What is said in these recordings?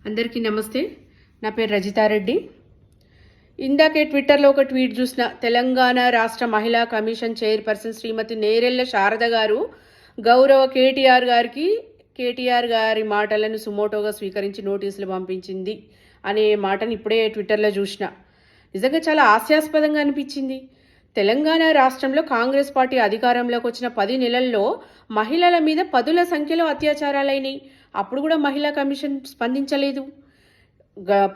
అందరికీ నమస్తే. నా పేరు రజితారెడ్డి. ఇందాకే ట్విట్టర్లో ఒక ట్వీట్ చూసిన. తెలంగాణ రాష్ట్ర మహిళా కమిషన్ చైర్పర్సన్ శ్రీమతి నేరెళ్ల శారద గారు గౌరవ కేటీఆర్ గారి మాటలను సుమోటోగా స్వీకరించి నోటీసులు పంపించింది అనే మాటను ఇప్పుడే ట్విట్టర్లో చూసిన. నిజంగా చాలా హాస్యాస్పదంగా అనిపించింది. తెలంగాణ రాష్ట్రంలో కాంగ్రెస్ పార్టీ అధికారంలోకి వచ్చిన 10 నెలల్లో మహిళల మీద పదుల సంఖ్యలో అత్యాచారాలైనాయి. అప్పుడు కూడా మహిళా కమిషన్ స్పందించలేదు.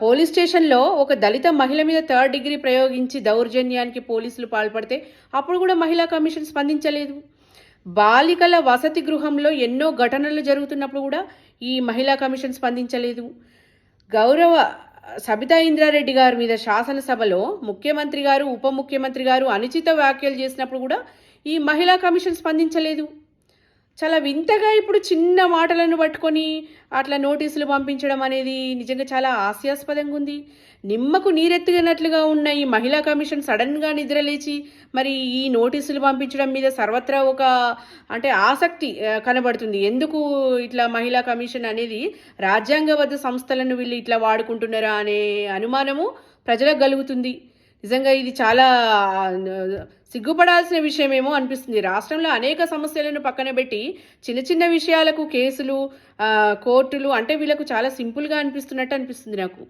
పోలీస్ స్టేషన్లో ఒక దళిత మహిళ మీద 3rd డిగ్రీ ప్రయోగించి దౌర్జన్యానికి పోలీసులు పాల్పడితే అప్పుడు కూడా మహిళా కమిషన్ స్పందించలేదు. బాలికల వసతి గృహంలో ఎన్నో ఘటనలు జరుగుతున్నప్పుడు కూడా ఈ మహిళా కమిషన్ స్పందించలేదు. గౌరవ సబితా ఇంద్రారెడ్డి గారి మీద శాసనసభలో ముఖ్యమంత్రి గారు, ఉప ముఖ్యమంత్రి గారు అనుచిత వ్యాఖ్యలు చేసినప్పుడు కూడా ఈ మహిళా కమిషన్ స్పందించలేదు. చాలా వింతగా ఇప్పుడు చిన్న మాటలను పట్టుకొని అట్లా నోటీసులు పంపించడం అనేది నిజంగా చాలా హాస్యాస్పదంగా ఉంది. నిమ్మకు నీరెత్తినట్లుగా ఉన్న ఈ మహిళా కమిషన్ సడన్గా నిద్రలేచి మరి ఈ నోటీసులు పంపించడం మీద సర్వత్రా ఒక ఆసక్తి కనబడుతుంది. ఎందుకు ఇట్లా మహిళా కమిషన్ అనేది రాజ్యాంగబద్ధ సంస్థలను వీళ్ళు ఇట్లా వాడుకుంటున్నారా అనే అనుమానము ప్రజలకు కలుగుతుంది. నిజంగా ఇది చాలా సిగ్గుపడాల్సిన విషయమేమో అనిపిస్తుంది. రాష్ట్రంలో అనేక సమస్యలను పక్కన పెట్టి చిన్న చిన్న విషయాలకు కేసులు, కోర్టులు అంటే వీళ్ళకు చాలా సింపుల్గా అనిపిస్తున్నట్టు అనిపిస్తుంది నాకు.